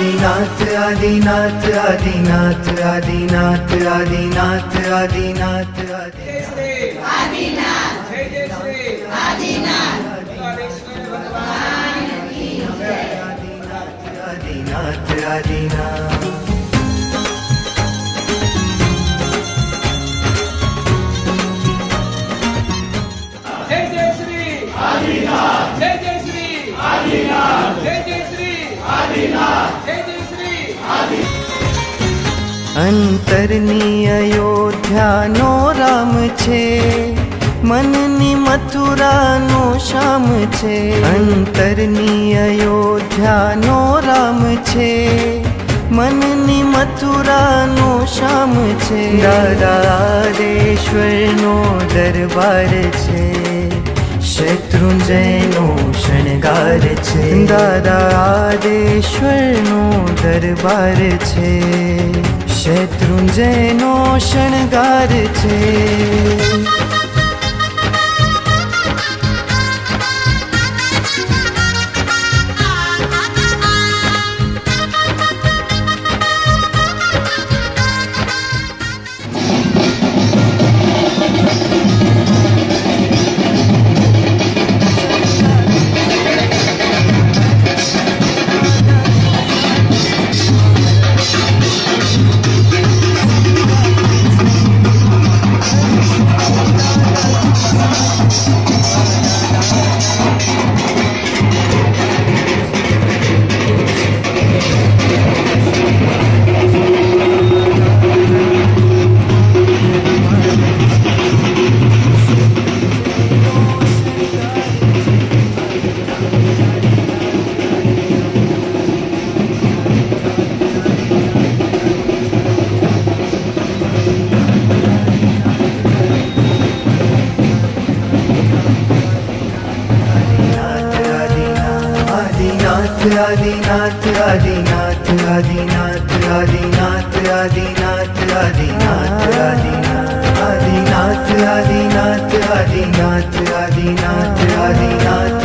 आदिनाथ आदिनाथ आदिनाथ आदिनाथ आदिनाथ आदिनाथ जय श्री आदिनाथ, जय जय श्री आदिनाथ, द्वारेश्वर भगवान की जय। आदिनाथ आदिनाथ जय जय श्री आदिनाथ, जय जय श्री आदिनाथ, जय जय श्री आदिनाथ, जय जय श्री आदिनाथ। अंतरनी अयोध्यानो राम छे, मननी मथुरानो श्याम छे। अंतरनी अयोध्यानो राम छे, मननी मथुरानो श्याम छे। दादादेश्वरनो दरबार छे, शत्रुंजयनो शणगार छे। दादादेश्वरनो दरबार छे, शत्रुंजयनो शणगार छे। आदिनाथ आदिनाथ आदिनाथ आदिनाथ आदिनाथ आदिनाथ आदिनाथ आदिनाथ आदिनाथ आदिनाथ आदिनाथ आदिनाथ